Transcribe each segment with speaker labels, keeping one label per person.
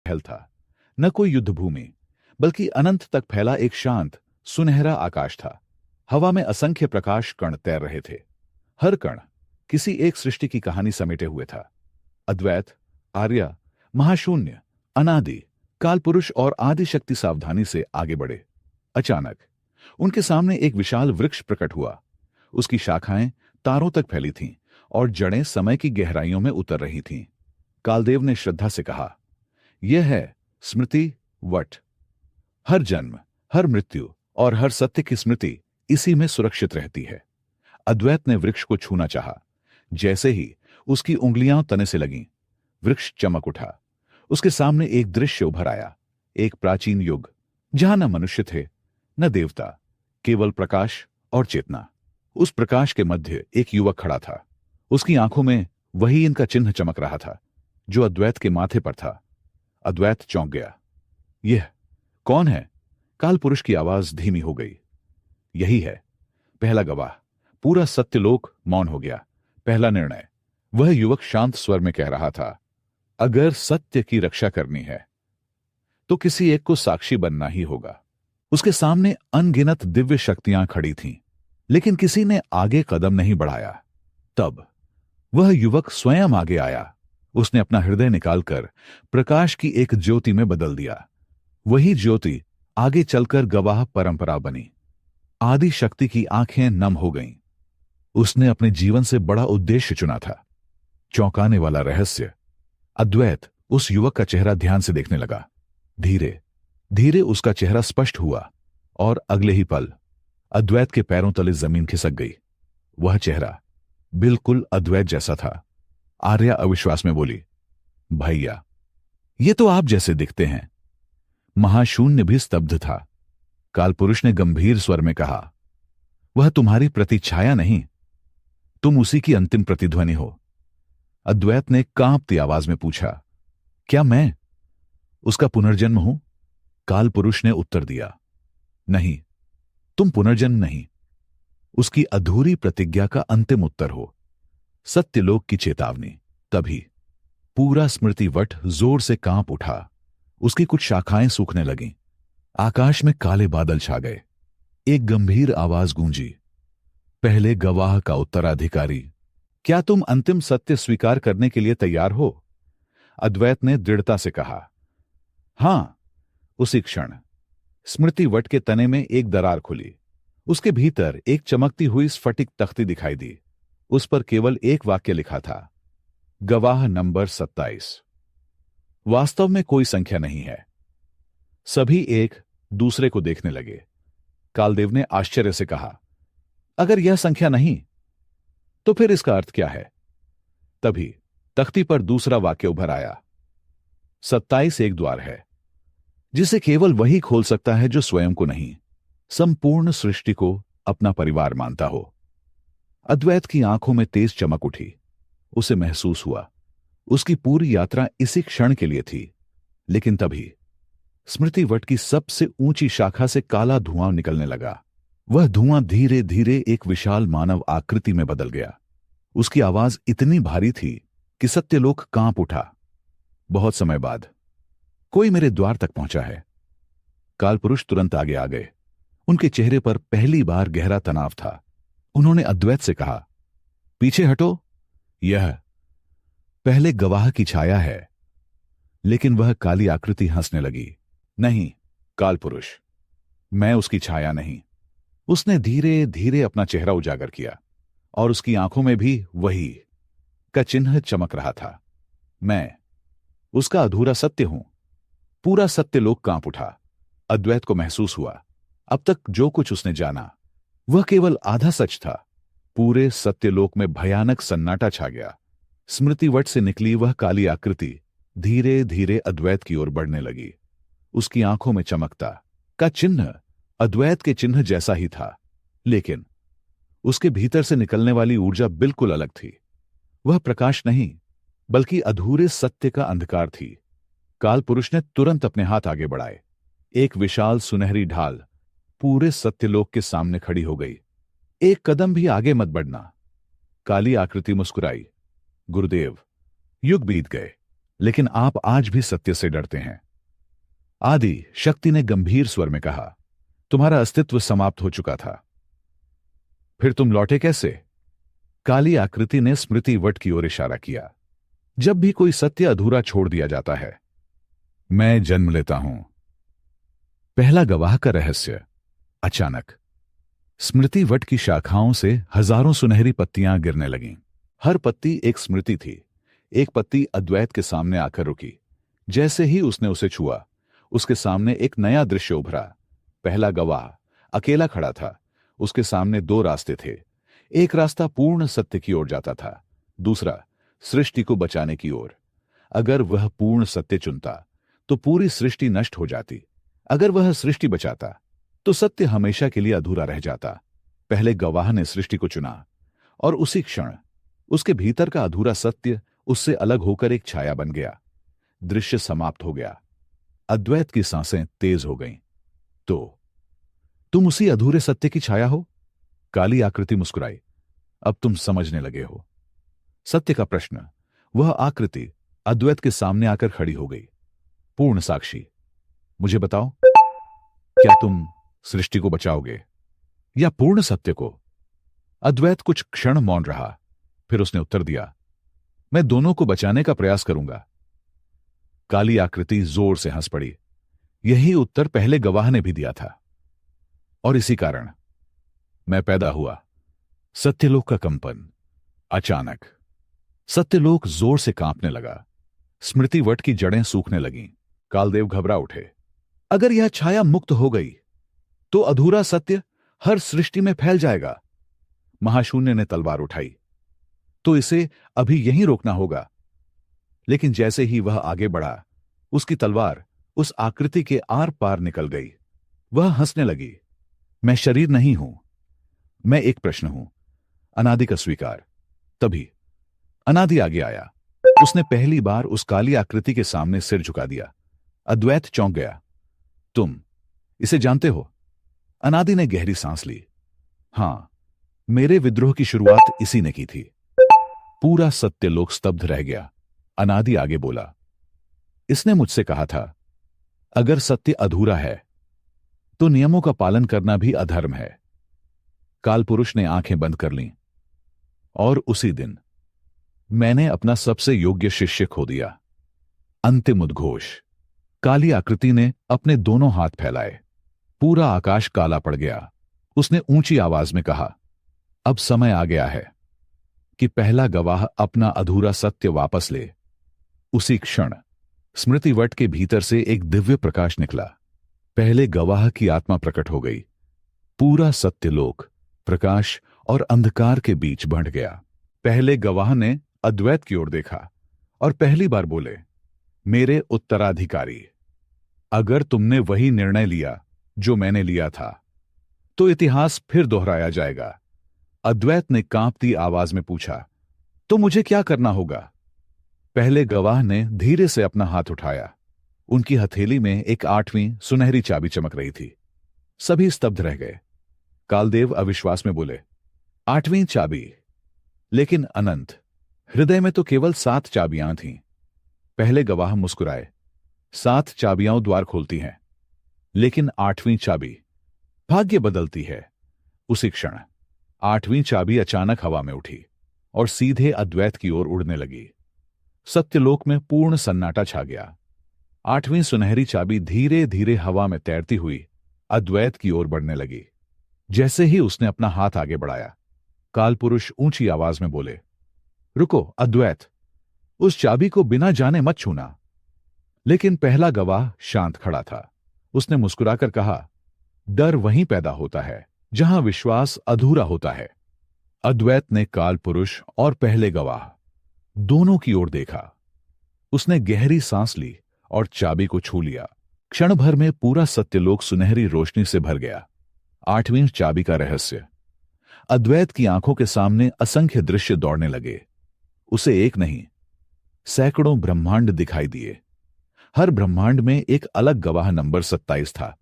Speaker 1: महल था, न कोई युद्धभूमि, बल्कि अनंत तक फैला एक शांत सुनहरा आकाश था। हवा में असंख्य प्रकाश कण तैर रहे थे। हर कण किसी एक सृष्टि की कहानी समेटे हुए था। अद्वैत, आर्या, महाशून्य, अनादि, कालपुरुष और आदि शक्ति सावधानी से आगे बढ़े। अचानक उनके सामने एक विशाल वृक्ष प्रकट हुआ। उसकी शाखाएं तारों तक फैली थीं और जड़ें समय की गहराइयों में उतर रही थीं। कालदेव ने श्रद्धा से कहा, यह है स्मृति वट। हर जन्म, हर मृत्यु और हर सत्य की स्मृति इसी में सुरक्षित रहती है। अद्वैत ने वृक्ष को छूना चाहा। जैसे ही उसकी उंगलियां तने से लगीं, वृक्ष चमक उठा। उसके सामने एक दृश्य उभर आया, एक प्राचीन युग जहां न मनुष्य थे न देवता, केवल प्रकाश और चेतना। उस प्रकाश के मध्य एक युवक खड़ा था। उसकी आंखों में वही इनका चिन्ह चमक रहा था जो अद्वैत के माथे पर था। अद्वैत चौंक गया। यह कौन है? कालपुरुष की आवाज धीमी हो गई। यही है पहला गवाह। पूरा सत्यलोक मौन हो गया। पहला निर्णय। वह युवक शांत स्वर में कह रहा था, अगर सत्य की रक्षा करनी है तो किसी एक को साक्षी बनना ही होगा। उसके सामने अनगिनत दिव्य शक्तियां खड़ी थीं, लेकिन किसी ने आगे कदम नहीं बढ़ाया। तब वह युवक स्वयं आगे आया। उसने अपना हृदय निकालकर प्रकाश की एक ज्योति में बदल दिया। वही ज्योति आगे चलकर गवाह परंपरा बनी। आदि शक्ति की आंखें नम हो गईं। उसने अपने जीवन से बड़ा उद्देश्य चुना था। चौंकाने वाला रहस्य। अद्वैत उस युवक का चेहरा ध्यान से देखने लगा। धीरे धीरे उसका चेहरा स्पष्ट हुआ और अगले ही पल अद्वैत के पैरों तले जमीन खिसक गई। वह चेहरा बिल्कुल अद्वैत जैसा था। आर्या अविश्वास में बोली, भैया, ये तो आप जैसे दिखते हैं। महाशून्य भी स्तब्ध था। कालपुरुष ने गंभीर स्वर में कहा, वह तुम्हारी प्रतिछाया नहीं, तुम उसी की अंतिम प्रतिध्वनि हो। अद्वैत ने कांपती आवाज में पूछा, क्या मैं उसका पुनर्जन्म हूं? कालपुरुष ने उत्तर दिया, नहीं, तुम पुनर्जन्म नहीं, उसकी अधूरी प्रतिज्ञा का अंतिम उत्तर हो। सत्यलोक की चेतावनी। तभी पूरा स्मृतिवट जोर से कांप उठा। उसकी कुछ शाखाएं सूखने लगीं। आकाश में काले बादल छा गए। एक गंभीर आवाज गूंजी, पहले गवाह का उत्तराधिकारी, क्या तुम अंतिम सत्य स्वीकार करने के लिए तैयार हो? अद्वैत ने दृढ़ता से कहा, हां। उसी क्षण स्मृतिवट के तने में एक दरार खुली। उसके भीतर एक चमकती हुई स्फटिक तख्ती दिखाई दी। उस पर केवल एक वाक्य लिखा था, गवाह नंबर 27। वास्तव में कोई संख्या नहीं है। सभी एक दूसरे को देखने लगे। कालदेव ने आश्चर्य से कहा, अगर यह संख्या नहीं तो फिर इसका अर्थ क्या है? तभी तख्ती पर दूसरा वाक्य उभर आया, 27 एक द्वार है जिसे केवल वही खोल सकता है जो स्वयं को नहीं, संपूर्ण सृष्टि को अपना परिवार मानता हो। अद्वैत की आंखों में तेज चमक उठी। उसे महसूस हुआ उसकी पूरी यात्रा इसी क्षण के लिए थी। लेकिन तभी स्मृतिवट की सबसे ऊंची शाखा से काला धुआं निकलने लगा। वह धुआं धीरे धीरे एक विशाल मानव आकृति में बदल गया। उसकी आवाज इतनी भारी थी कि सत्यलोक कांप उठा। बहुत समय बाद कोई मेरे द्वार तक पहुंचा है। कालपुरुष तुरंत आगे आ गए। उनके चेहरे पर पहली बार गहरा तनाव था। उन्होंने अद्वैत से कहा, पीछे हटो, यह पहले गवाह की छाया है। लेकिन वह काली आकृति हंसने लगी। नहीं कालपुरुष, मैं उसकी छाया नहीं। उसने धीरे धीरे अपना चेहरा उजागर किया और उसकी आंखों में भी वही का चिन्ह चमक रहा था। मैं उसका अधूरा सत्य हूं। पूरा सत्यलोक कांप उठा। अद्वैत को महसूस हुआ अब तक जो कुछ उसने जाना वह केवल आधा सच था। पूरे सत्यलोक में भयानक सन्नाटा छा गया। स्मृतिवट से निकली वह काली आकृति धीरे धीरे अद्वैत की ओर बढ़ने लगी। उसकी आंखों में चमकता का चिन्ह अद्वैत के चिन्ह जैसा ही था, लेकिन उसके भीतर से निकलने वाली ऊर्जा बिल्कुल अलग थी। वह प्रकाश नहीं बल्कि अधूरे सत्य का अंधकार थी। कालपुरुष ने तुरंत अपने हाथ आगे बढ़ाए। एक विशाल सुनहरी ढाल पूरे सत्यलोक के सामने खड़ी हो गई। एक कदम भी आगे मत बढ़ना। काली आकृति मुस्कुराई, गुरुदेव, युग बीत गए, लेकिन आप आज भी सत्य से डरते हैं। आदि शक्ति ने गंभीर स्वर में कहा, तुम्हारा अस्तित्व समाप्त हो चुका था। फिर तुम लौटे कैसे? काली आकृति ने स्मृति वट की ओर इशारा किया। जब भी कोई सत्य अधूरा छोड़ दिया जाता है, मैं जन्म लेता हूं। पहला गवाह का रहस्य। अचानक स्मृति वट की शाखाओं से हजारों सुनहरी पत्तियां गिरने लगीं। हर पत्ती एक स्मृति थी। एक पत्ती अद्वैत के सामने आकर रुकी। जैसे ही उसने उसे छुआ, उसके सामने एक नया दृश्य उभरा। पहला गवाह अकेला खड़ा था। उसके सामने दो रास्ते थे। एक रास्ता पूर्ण सत्य की ओर जाता था, दूसरा सृष्टि को बचाने की ओर। अगर वह पूर्ण सत्य चुनता तो पूरी सृष्टि नष्ट हो जाती। अगर वह सृष्टि बचाता तो सत्य हमेशा के लिए अधूरा रह जाता। पहले गवाह ने सृष्टि को चुना और उसी क्षण उसके भीतर का अधूरा सत्य उससे अलग होकर एक छाया बन गया। दृश्य समाप्त हो गया। अद्वैत की सांसें तेज हो गईं। तो तुम उसी अधूरे सत्य की छाया हो? काली आकृति मुस्कुराई। अब तुम समझने लगे हो। सत्य का प्रश्न। वह आकृति अद्वैत के सामने आकर खड़ी हो गई। पूर्ण साक्षी, मुझे बताओ, क्या तुम सृष्टि को बचाओगे या पूर्ण सत्य को? अद्वैत कुछ क्षण मौन रहा, फिर उसने उत्तर दिया, मैं दोनों को बचाने का प्रयास करूंगा। काली आकृति जोर से हंस पड़ी। यही उत्तर पहले गवाह ने भी दिया था। और इसी कारण मैं पैदा हुआ। सत्यलोक का कंपन। अचानक सत्यलोक जोर से कांपने लगा। स्मृति वट की जड़ें सूखने लगीं। कालदेव घबरा उठे। अगर यह छाया मुक्त हो गई तो अधूरा सत्य हर सृष्टि में फैल जाएगा। महाशून्य ने तलवार उठाई। तो इसे अभी यहीं रोकना होगा। लेकिन जैसे ही वह आगे बढ़ा, उसकी तलवार उस आकृति के आर पार निकल गई। वह हंसने लगी। मैं शरीर नहीं हूं, मैं एक प्रश्न हूं, अनादि का स्वीकार। तभी अनादि आगे आया। उसने पहली बार उस काली आकृति के सामने सिर झुका दिया। अद्वैत चौंक गया। तुम इसे जानते हो? अनादि ने गहरी सांस ली। हां, मेरे विद्रोह की शुरुआत इसी ने की थी। पूरा सत्यलोक स्तब्ध रह गया। अनादि आगे बोला, इसने मुझसे कहा था, अगर सत्य अधूरा है तो नियमों का पालन करना भी अधर्म है। कालपुरुष ने आंखें बंद कर लीं। और उसी दिन मैंने अपना सबसे योग्य शिष्य खो दिया। अंतिम उद्घोष। काली आकृति ने अपने दोनों हाथ फैलाए। पूरा आकाश काला पड़ गया। उसने ऊंची आवाज में कहा, अब समय आ गया है कि पहला गवाह अपना अधूरा सत्य वापस ले। उसी क्षण स्मृतिवट के भीतर से एक दिव्य प्रकाश निकला। पहले गवाह की आत्मा प्रकट हो गई। पूरा सत्यलोक प्रकाश और अंधकार के बीच बंट गया। पहले गवाह ने अद्वैत की ओर देखा और पहली बार बोले, मेरे उत्तराधिकारी, अगर तुमने वही निर्णय लिया जो मैंने लिया था तो इतिहास फिर दोहराया जाएगा। अद्वैत ने कांपती आवाज में पूछा, तो मुझे क्या करना होगा? पहले गवाह ने धीरे से अपना हाथ उठाया। उनकी हथेली में एक 8वीं सुनहरी चाबी चमक रही थी। सभी स्तब्ध रह गए। कालदेव अविश्वास में बोले, 8वीं चाबी? लेकिन अनंत, हृदय में तो केवल 7 चाबियां थीं। पहले गवाह मुस्कुराए। 7 चाबियां द्वार खोलती हैं, लेकिन 8वीं चाबी भाग्य बदलती है। उसी क्षण 8वीं चाबी अचानक हवा में उठी और सीधे अद्वैत की ओर उड़ने लगी। सत्यलोक में पूर्ण सन्नाटा छा गया। 8वीं सुनहरी चाबी धीरे धीरे हवा में तैरती हुई अद्वैत की ओर बढ़ने लगी। जैसे ही उसने अपना हाथ आगे बढ़ाया, कालपुरुष ऊंची आवाज में बोले, रुको अद्वैत, उस चाबी को बिना जाने मत छूना। लेकिन पहला गवाह शांत खड़ा था। उसने मुस्कुराकर कहा, डर वहीं पैदा होता है जहां विश्वास अधूरा होता है। अद्वैत ने कालपुरुष और पहले गवाह दोनों की ओर देखा। उसने गहरी सांस ली और चाबी को छू लिया। क्षण भर में पूरा सत्यलोक सुनहरी रोशनी से भर गया। 8वीं चाबी का रहस्य। अद्वैत की आंखों के सामने असंख्य दृश्य दौड़ने लगे। उसे एक नहीं, सैकड़ों ब्रह्मांड दिखाई दिए। हर ब्रह्मांड में एक अलग गवाह नंबर 27 था।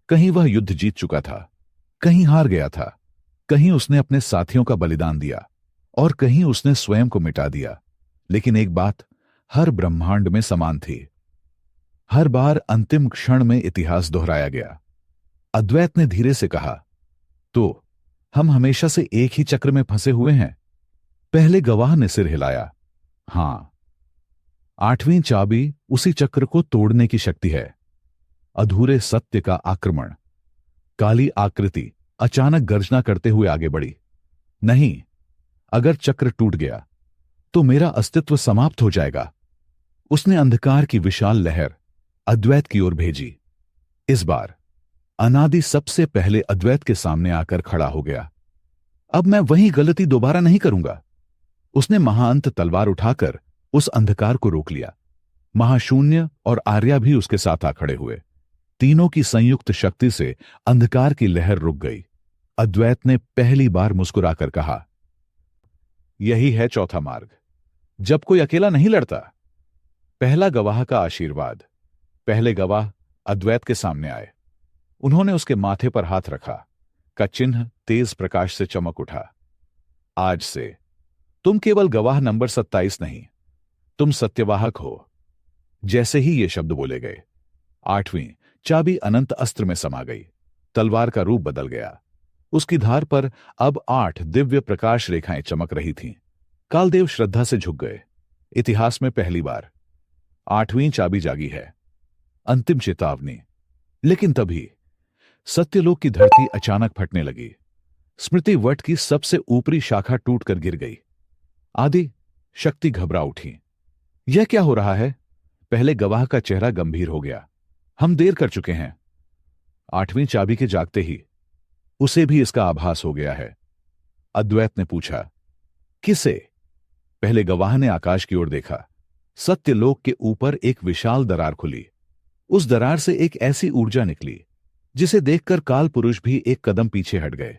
Speaker 1: कहीं वह युद्ध जीत चुका था, कहीं हार गया था, कहीं उसने अपने साथियों का बलिदान दिया और कहीं उसने स्वयं को मिटा दिया। लेकिन एक बात हर ब्रह्मांड में समान थी। हर बार अंतिम क्षण में इतिहास दोहराया गया। अद्वैत ने धीरे से कहा, तो हम हमेशा से एक ही चक्र में फंसे हुए हैं? पहले गवाह ने सिर हिलाया। हां, 8वीं चाबी उसी चक्र को तोड़ने की शक्ति है। अधूरे सत्य का आक्रमण। काली आकृति अचानक गर्जना करते हुए आगे बढ़ी। नहीं, अगर चक्र टूट गया तो मेरा अस्तित्व समाप्त हो जाएगा। उसने अंधकार की विशाल लहर अद्वैत की ओर भेजी। इस बार अनादि सबसे पहले अद्वैत के सामने आकर खड़ा हो गया। अब मैं वही गलती दोबारा नहीं करूंगा। उसने महाअंत तलवार उठाकर उस अंधकार को रोक लिया। महाशून्य और आर्या भी उसके साथ आ खड़े हुए। तीनों की संयुक्त शक्ति से अंधकार की लहर रुक गई। अद्वैत ने पहली बार मुस्कुराकर कहा, यही है चौथा मार्ग। जब कोई अकेला नहीं लड़ता। पहला गवाह का आशीर्वाद। पहले गवाह अद्वैत के सामने आए। उन्होंने उसके माथे पर हाथ रखा। का चिन्ह तेज प्रकाश से चमक उठा। आज से तुम केवल गवाह नंबर 27 नहीं, तुम सत्यवाहक हो। जैसे ही ये शब्द बोले गए, 8वीं चाबी अनंत अस्त्र में समा गई। तलवार का रूप बदल गया। उसकी धार पर अब 8 दिव्य प्रकाश रेखाएं चमक रही थीं। कालदेव श्रद्धा से झुक गए। इतिहास में पहली बार 8वीं चाबी जागी है। अंतिम चेतावनी। लेकिन तभी सत्यलोक की धरती अचानक फटने लगी। स्मृति वट की सबसे ऊपरी शाखा टूटकर गिर गई। आदि शक्ति घबरा उठी। यह क्या हो रहा है? पहले गवाह का चेहरा गंभीर हो गया। हम देर कर चुके हैं। 8वीं चाबी के जागते ही उसे भी इसका आभास हो गया है। अद्वैत ने पूछा, किसे? पहले गवाह ने आकाश की ओर देखा। सत्यलोक के ऊपर एक विशाल दरार खुली। उस दरार से एक ऐसी ऊर्जा निकली जिसे देखकर काल पुरुष भी एक कदम पीछे हट गए।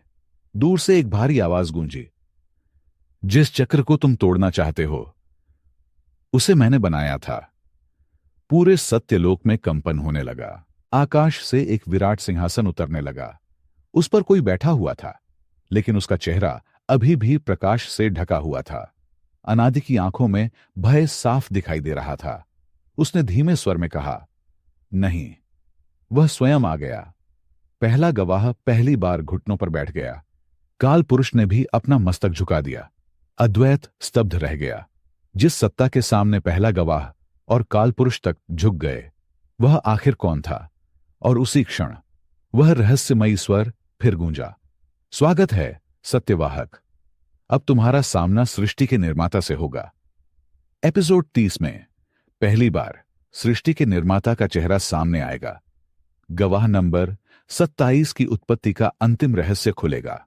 Speaker 1: दूर से एक भारी आवाज गूंजी, जिस चक्र को तुम तोड़ना चाहते हो उसे मैंने बनाया था। पूरे सत्यलोक में कंपन होने लगा। आकाश से एक विराट सिंहासन उतरने लगा। उस पर कोई बैठा हुआ था, लेकिन उसका चेहरा अभी भी प्रकाश से ढका हुआ था। अनादि की आंखों में भय साफ दिखाई दे रहा था। उसने धीमे स्वर में कहा, नहीं, वह स्वयं आ गया। पहला गवाह पहली बार घुटनों पर बैठ गया। काल पुरुष ने भी अपना मस्तक झुका दिया। अद्वैत स्तब्ध रह गया। जिस सत्ता के सामने पहला गवाह और काल पुरुष तक झुक गए, वह आखिर कौन था? और उसी क्षण वह रहस्यमयी स्वर फिर गूंजा, स्वागत है सत्यवाहक। अब तुम्हारा सामना सृष्टि के निर्माता से होगा। एपिसोड 30 में पहली बार सृष्टि के निर्माता का चेहरा सामने आएगा। गवाह नंबर 27 की उत्पत्ति का अंतिम रहस्य खुलेगा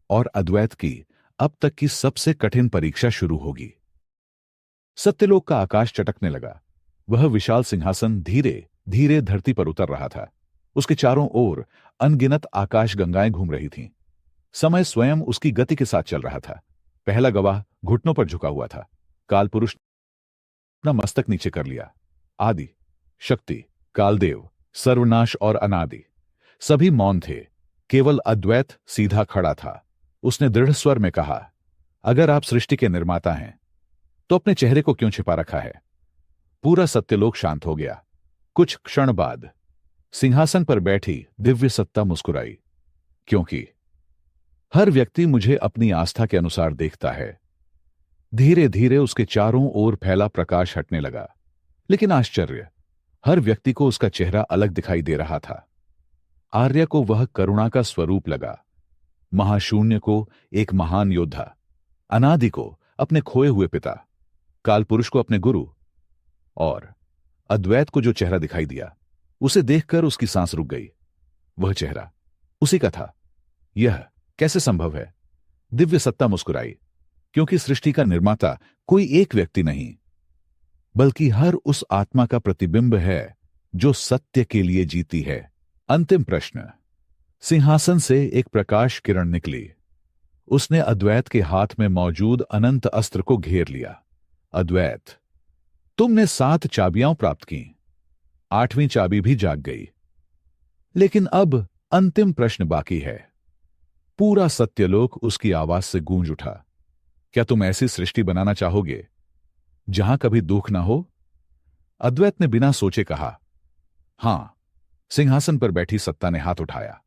Speaker 1: और अद्वैत की अब तक की सबसे कठिन परीक्षा शुरू होगी। सत्यलोक का आकाश चटकने लगा। वह विशाल सिंहासन धीरे धीरे धरती पर उतर रहा था। उसके चारों ओर अनगिनत आकाश गंगाएं घूम रही थीं। समय स्वयं उसकी गति के साथ चल रहा था। पहला गवाह घुटनों पर झुका हुआ था। काल पुरुष अपना मस्तक नीचे कर लिया। आदि शक्ति, कालदेव, सर्वनाश और अनादि सभी मौन थे। केवल अद्वैत सीधा खड़ा था। उसने दृढ़ स्वर में कहा, अगर आप सृष्टि के निर्माता हैं तो अपने चेहरे को क्यों छिपा रखा है? पूरा सत्यलोक शांत हो गया। कुछ क्षण बाद सिंहासन पर बैठी दिव्य सत्ता मुस्कुराई, क्योंकि हर व्यक्ति मुझे अपनी आस्था के अनुसार देखता है। धीरे धीरे उसके चारों ओर फैला प्रकाश हटने लगा, लेकिन आश्चर्य, हर व्यक्ति को उसका चेहरा अलग दिखाई दे रहा था। आर्य को वह करुणा का स्वरूप लगा, महाशून्य को एक महान योद्धा, अनादि को अपने खोए हुए पिता, कालपुरुष को अपने गुरु, और अद्वैत को जो चेहरा दिखाई दिया उसे देखकर उसकी सांस रुक गई। वह चेहरा उसी का था। यह कैसे संभव है? दिव्य सत्ता मुस्कुराई, क्योंकि सृष्टि का निर्माता कोई एक व्यक्ति नहीं, बल्कि हर उस आत्मा का प्रतिबिंब है जो सत्य के लिए जीती है। अंतिम प्रश्न। सिंहासन से एक प्रकाश किरण निकली। उसने अद्वैत के हाथ में मौजूद अनंत अस्त्र को घेर लिया। अद्वैत, तुमने 7 चाबियां प्राप्त की। 8वीं चाबी भी जाग गई। लेकिन अब अंतिम प्रश्न बाकी है। पूरा सत्यलोक उसकी आवाज से गूंज उठा। क्या तुम ऐसी सृष्टि बनाना चाहोगे जहां कभी दुख ना हो? अद्वैत ने बिना सोचे कहा, हां। सिंहासन पर बैठी सत्ता ने हाथ उठाया।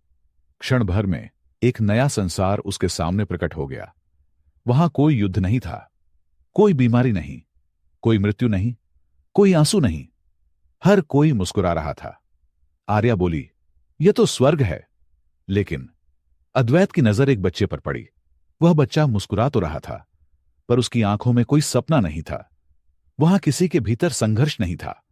Speaker 1: क्षण भर में एक नया संसार उसके सामने प्रकट हो गया। वहां कोई युद्ध नहीं था, कोई बीमारी नहीं, कोई मृत्यु नहीं, कोई आंसू नहीं। हर कोई मुस्कुरा रहा था। आर्या बोली, यह तो स्वर्ग है। लेकिन अद्वैत की नजर एक बच्चे पर पड़ी। वह बच्चा मुस्कुरा तो रहा था, पर उसकी आंखों में कोई सपना नहीं था। वहां किसी के भीतर संघर्ष नहीं था,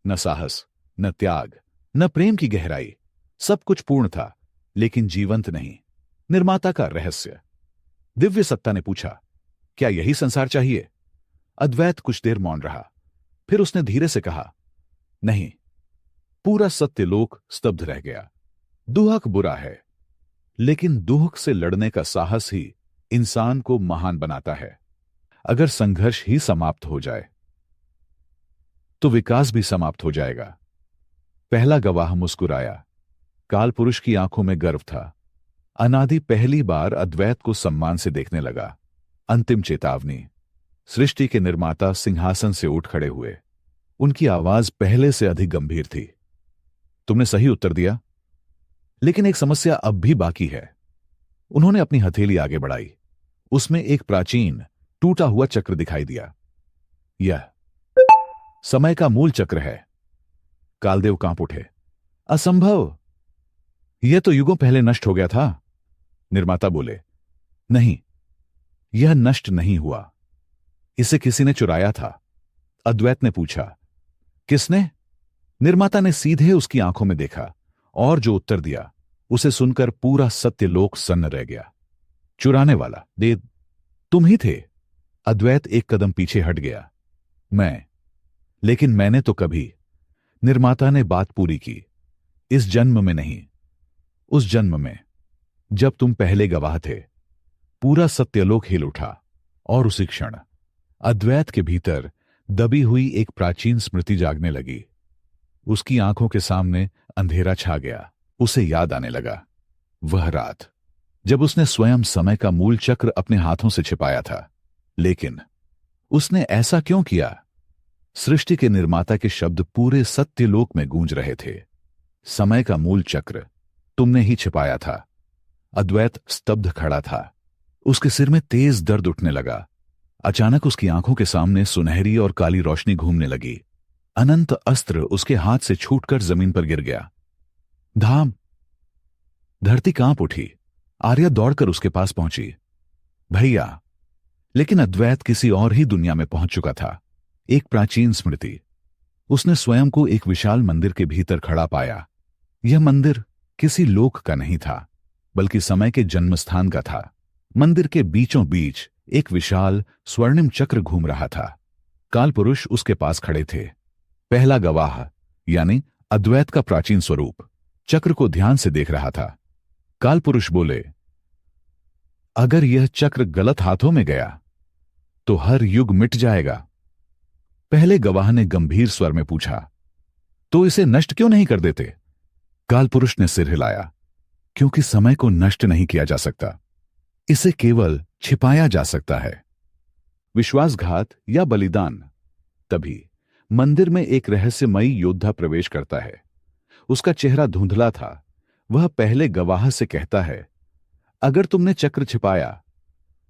Speaker 1: न साहस, न त्याग, न प्रेम की गहराई। सब कुछ पूर्ण था, लेकिन जीवंत नहीं। निर्माता का रहस्य। दिव्य सत्ता ने पूछा, क्या यही संसार चाहिए? अद्वैत कुछ देर मौन रहा। फिर उसने धीरे से कहा, नहीं। पूरा सत्यलोक स्तब्ध रह गया। दुहक बुरा है, लेकिन दुहक से लड़ने का साहस ही इंसान को महान बनाता है। अगर संघर्ष ही समाप्त हो जाए तो विकास भी समाप्त हो जाएगा। पहला गवाह मुस्कुराया। काल पुरुष की आंखों में गर्व था। अनादि पहली बार अद्वैत को सम्मान से देखने लगा। अंतिम चेतावनी। सृष्टि के निर्माता सिंहासन से उठ खड़े हुए। उनकी आवाज पहले से अधिक गंभीर थी। तुमने सही उत्तर दिया, लेकिन एक समस्या अब भी बाकी है। उन्होंने अपनी हथेली आगे बढ़ाई। उसमें एक प्राचीन टूटा हुआ चक्र दिखाई दिया। यह समय का मूल चक्र है। कालदेव कांप उठे। असंभव! यह तो युगों पहले नष्ट हो गया था। निर्माता बोले, नहीं, यह नष्ट नहीं हुआ। इसे किसी ने चुराया था। अद्वैत ने पूछा, किसने? निर्माता ने सीधे उसकी आंखों में देखा और जो उत्तर दिया उसे सुनकर पूरा सत्यलोक सन्न रह गया। चुराने वाला तुम ही थे। अद्वैत एक कदम पीछे हट गया। लेकिन मैंने तो कभी। निर्माता ने बात पूरी की। इस जन्म में नहीं, उस जन्म में, जब तुम पहले गवाह थे। पूरा सत्यलोक हिल उठा और उसी क्षण अद्वैत के भीतर दबी हुई एक प्राचीन स्मृति जागने लगी। उसकी आंखों के सामने अंधेरा छा गया। उसे याद आने लगा वह रात जब उसने स्वयं समय का मूल चक्र अपने हाथों से छिपाया था। लेकिन उसने ऐसा क्यों किया? सृष्टि के निर्माता के शब्द पूरे सत्यलोक में गूंज रहे थे। समय का मूल चक्र तुमने ही छिपाया था। अद्वैत स्तब्ध खड़ा था। उसके सिर में तेज दर्द उठने लगा। अचानक उसकी आंखों के सामने सुनहरी और काली रोशनी घूमने लगी। अनंत अस्त्र उसके हाथ से छूटकर जमीन पर गिर गया। धाम! धरती कांप उठी। आर्या दौड़कर उसके पास पहुंची। भैया! लेकिन अद्वैत किसी और ही दुनिया में पहुंच चुका था। एक प्राचीन स्मृति। उसने स्वयं को एक विशाल मंदिर के भीतर खड़ा पाया। यह मंदिर किसी लोक का नहीं था, बल्कि समय के जन्मस्थान का था। मंदिर के बीचों बीच एक विशाल स्वर्णिम चक्र घूम रहा था। कालपुरुष उसके पास खड़े थे। पहला गवाह यानी अद्वैत का प्राचीन स्वरूप चक्र को ध्यान से देख रहा था। कालपुरुष बोले, अगर यह चक्र गलत हाथों में गया तो हर युग मिट जाएगा। पहले गवाह ने गंभीर स्वर में पूछा, तो इसे नष्ट क्यों नहीं कर देते? कालपुरुष ने सिर हिलाया, क्योंकि समय को नष्ट नहीं किया जा सकता, इसे केवल छिपाया जा सकता है। विश्वासघात या बलिदान। तभी मंदिर में एक रहस्यमयी योद्धा प्रवेश करता है। उसका चेहरा धुंधला था। वह पहले गवाह से कहता है, अगर तुमने चक्र छिपाया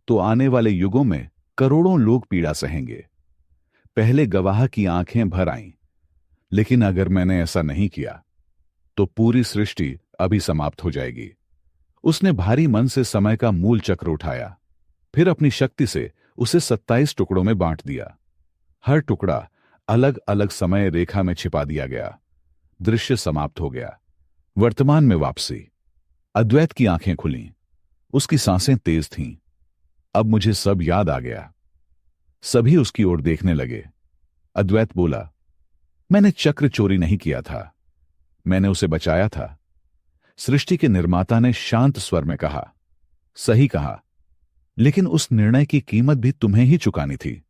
Speaker 1: तो आने वाले युगों में करोड़ों लोग पीड़ा सहेंगे। पहले गवाह की आंखें भर आईं। लेकिन अगर मैंने ऐसा नहीं किया तो पूरी सृष्टि अभी समाप्त हो जाएगी। उसने भारी मन से समय का मूल चक्र उठाया, फिर अपनी शक्ति से उसे 27 टुकड़ों में बांट दिया। हर टुकड़ा अलग अलग समय रेखा में छिपा दिया गया। दृश्य समाप्त हो गया। वर्तमान में वापसी। अद्वैत की आंखें खुलीं। उसकी सांसें तेज थीं। अब मुझे सब याद आ गया। सभी उसकी ओर देखने लगे। अद्वैत बोला, मैंने चक्र चोरी नहीं किया था, मैंने उसे बचाया था। सृष्टि के निर्माता ने शांत स्वर में कहा, सही कहा, लेकिन उस निर्णय की कीमत भी तुम्हें ही चुकानी थी।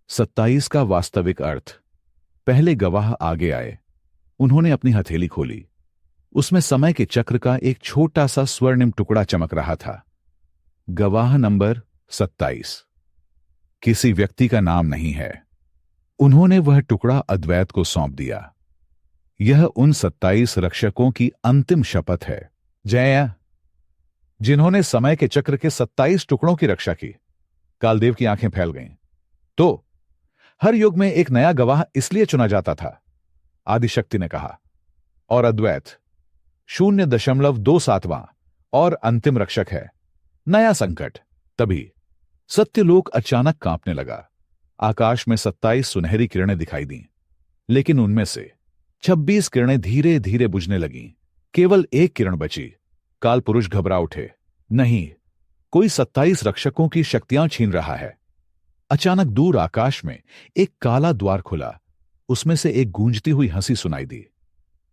Speaker 1: 27 का वास्तविक अर्थ। पहले गवाह आगे आए। उन्होंने अपनी हथेली खोली। उसमें समय के चक्र का एक छोटा सा स्वर्णिम टुकड़ा चमक रहा था। गवाह नंबर 27। किसी व्यक्ति का नाम नहीं है, उन्होंने वह टुकड़ा अद्वैत को सौंप दिया। यह उन 27 रक्षकों की अंतिम शपथ है, जय, जिन्होंने समय के चक्र के 27 टुकड़ों की रक्षा की। कालदेव की आंखें फैल गईं। तो हर युग में एक नया गवाह इसलिए चुना जाता था, आदिशक्ति ने कहा। और अद्वैत 0.27वां और अंतिम रक्षक है। नया संकट। तभी सत्यलोक अचानक कांपने लगा। आकाश में 27 सुनहरी किरणें दिखाई दीं, लेकिन उनमें से 26 किरणें धीरे धीरे बुझने लगीं। केवल एक किरण बची। कालपुरुष घबरा उठे। नहीं, कोई 27 रक्षकों की शक्तियां छीन रहा है। अचानक दूर आकाश में एक काला द्वार खुला। उसमें से एक गूंजती हुई हंसी सुनाई दी।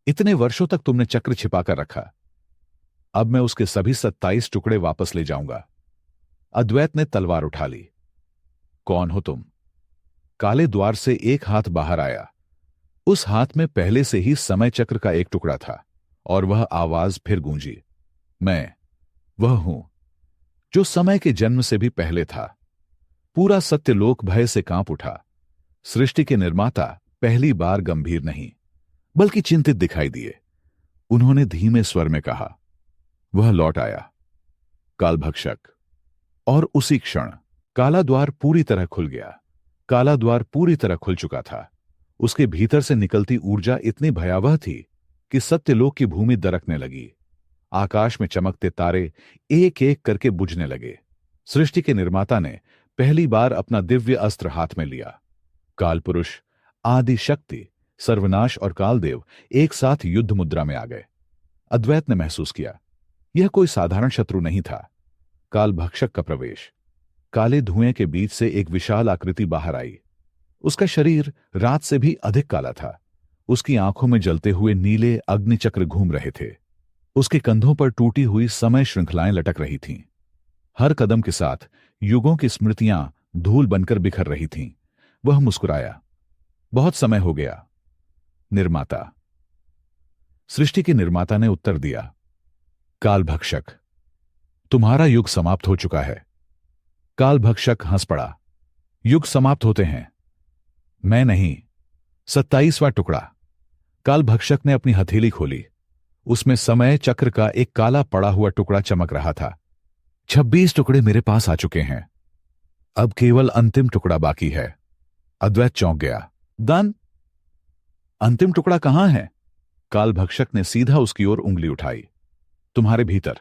Speaker 1: इतने वर्षों तक तुमने चक्र छिपाकर रखा, अब मैं उसके सभी 27 टुकड़े वापस ले जाऊंगा। अद्वैत ने तलवार उठा ली। कौन हो तुम? काले द्वार से एक हाथ बाहर आया। उस हाथ में पहले से ही समय चक्र का एक टुकड़ा था, और वह आवाज फिर गूंजी। मैं वह हूं जो समय के जन्म से भी पहले था। पूरा सत्यलोक भय से कांप उठा। सृष्टि के निर्माता पहली बार गंभीर नहीं, बल्कि चिंतित दिखाई दिए। उन्होंने धीमे स्वर में कहा, वह लौट आया, कालभक्षक। और उसी क्षण काला द्वार पूरी तरह खुल गया। काला द्वार पूरी तरह खुल चुका था। उसके भीतर से निकलती ऊर्जा इतनी भयावह थी कि सत्यलोक की भूमि दरकने लगी। आकाश में चमकते तारे एक एक करके बुझने लगे। सृष्टि के निर्माता ने पहली बार अपना दिव्य अस्त्र हाथ में लिया। कालपुरुष, आदि शक्ति, सर्वनाश और कालदेव एक साथ युद्ध मुद्रा में आ गए। अद्वैत ने महसूस किया, यह कोई साधारण शत्रु नहीं था। कालभक्षक का प्रवेश। काले धुएं के बीच से एक विशाल आकृति बाहर आई। उसका शरीर रात से भी अधिक काला था। उसकी आंखों में जलते हुए नीले अग्निचक्र घूम रहे थे। उसके कंधों पर टूटी हुई समय श्रृंखलाएं लटक रही थीं। हर कदम के साथ युगों की स्मृतियां धूल बनकर बिखर रही थीं। वह मुस्कुराया। बहुत समय हो गया, निर्माता। सृष्टि के निर्माता ने उत्तर दिया, कालभक्षक, तुम्हारा युग समाप्त हो चुका है। कालभक्षक हंस पड़ा। युग समाप्त होते हैं, मैं नहीं। 27वां टुकड़ा। कालभक्षक ने अपनी हथेली खोली। उसमें समय चक्र का एक काला पड़ा हुआ टुकड़ा चमक रहा था। 26 टुकड़े मेरे पास आ चुके हैं, अब केवल अंतिम टुकड़ा बाकी है। अद्वैत चौंक गया। दान, अंतिम टुकड़ा कहां है? कालभक्षक ने सीधा उसकी ओर उंगली उठाई। तुम्हारे भीतर।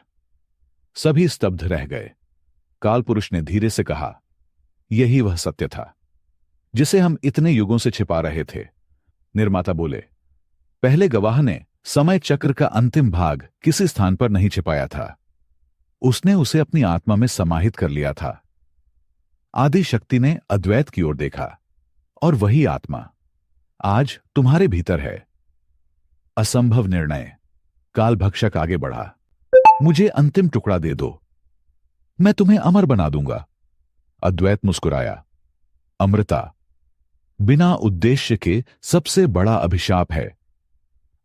Speaker 1: सभी स्तब्ध रह गए। कालपुरुष ने धीरे से कहा, यही वह सत्य था जिसे हम इतने युगों से छिपा रहे थे। निर्माता बोले, पहले गवाह ने समय चक्र का अंतिम भाग किसी स्थान पर नहीं छिपाया था। उसने उसे अपनी आत्मा में समाहित कर लिया था। आदि शक्ति ने अद्वैत की ओर देखा, और वही आत्मा आज तुम्हारे भीतर है। असंभव निर्णय। कालभक्षक आगे बढ़ा। मुझे अंतिम टुकड़ा दे दो, मैं तुम्हें अमर बना दूंगा। अद्वैत मुस्कुराया। अमृता बिना उद्देश्य के सबसे बड़ा अभिशाप है।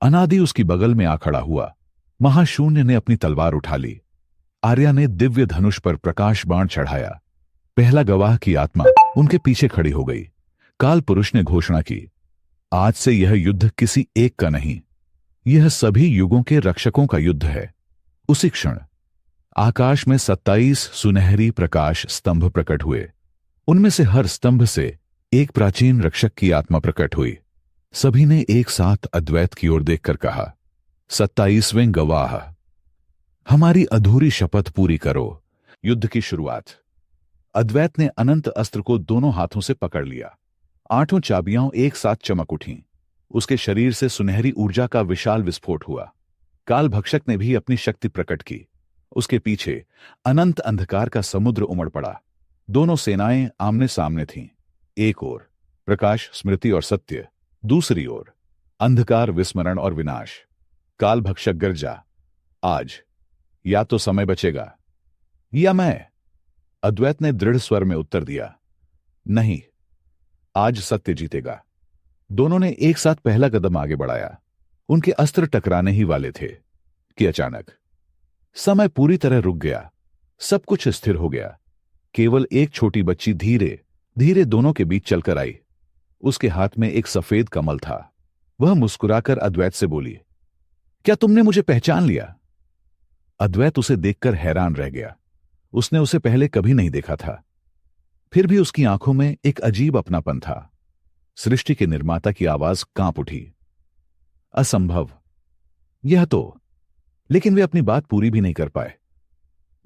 Speaker 1: अनादि उसकी बगल में आ खड़ा हुआ। महाशून्य ने अपनी तलवार उठा ली। आर्या ने दिव्य धनुष पर प्रकाश बाण चढ़ाया। पहला गवाह की आत्मा उनके पीछे खड़ी हो गई। काल पुरुष ने घोषणा की, आज से यह युद्ध किसी एक का नहीं, यह सभी युगों के रक्षकों का युद्ध है। उसी क्षण आकाश में 27 सुनहरी प्रकाश स्तंभ प्रकट हुए। उनमें से हर स्तंभ से एक प्राचीन रक्षक की आत्मा प्रकट हुई। सभी ने एक साथ अद्वैत की ओर देखकर कहा, 27वें गवाह, हमारी अधूरी शपथ पूरी करो। युद्ध की शुरुआत। अद्वैत ने अनंत अस्त्र को दोनों हाथों से पकड़ लिया। 8 चाबियां एक साथ चमक उठीं। उसके शरीर से सुनहरी ऊर्जा का विशाल विस्फोट हुआ। काल भक्षक ने भी अपनी शक्ति प्रकट की। उसके पीछे अनंत अंधकार का समुद्र उमड़ पड़ा। दोनों सेनाएं आमने सामने थीं। एक ओर प्रकाश, स्मृति और सत्य, दूसरी ओर अंधकार, विस्मरण और विनाश। काल भक्षक गर्जा, आज या तो समय बचेगा या मैं। अद्वैत ने दृढ़ स्वर में उत्तर दिया, नहीं, आज सत्य जीतेगा। दोनों ने एक साथ पहला कदम आगे बढ़ाया। उनके अस्त्र टकराने ही वाले थे कि अचानक समय पूरी तरह रुक गया। सब कुछ स्थिर हो गया। केवल एक छोटी बच्ची धीरे धीरे दोनों के बीच चलकर आई। उसके हाथ में एक सफेद कमल था। वह मुस्कुराकर अद्वैत से बोली, क्या तुमने मुझे पहचान लिया? अद्वैत उसे देखकर हैरान रह गया। उसने उसे पहले कभी नहीं देखा था। फिर भी उसकी आंखों में एक अजीब अपनापन था। सृष्टि के निर्माता की आवाज कांप उठी, असंभव, यह तो। लेकिन वे अपनी बात पूरी भी नहीं कर पाए।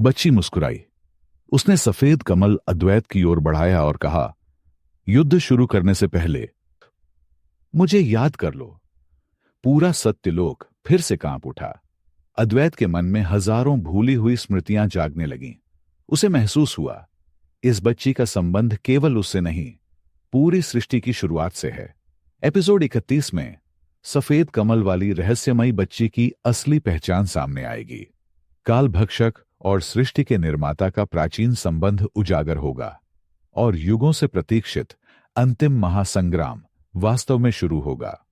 Speaker 1: बच्ची मुस्कुराई। उसने सफेद कमल अद्वैत की ओर बढ़ाया और कहा, युद्ध शुरू करने से पहले मुझे याद कर लो। पूरा सत्यलोक फिर से कांप उठा। अद्वैत के मन में हजारों भूली हुई स्मृतियां जागने लगीं। उसे महसूस हुआ, इस बच्ची का संबंध केवल उससे नहीं, पूरी सृष्टि की शुरुआत से है। एपिसोड 31 में सफेद कमल वाली रहस्यमयी बच्ची की असली पहचान सामने आएगी। काल भक्षक और सृष्टि के निर्माता का प्राचीन संबंध उजागर होगा और युगों से प्रतीक्षित अंतिम महासंग्राम वास्तव में शुरू होगा।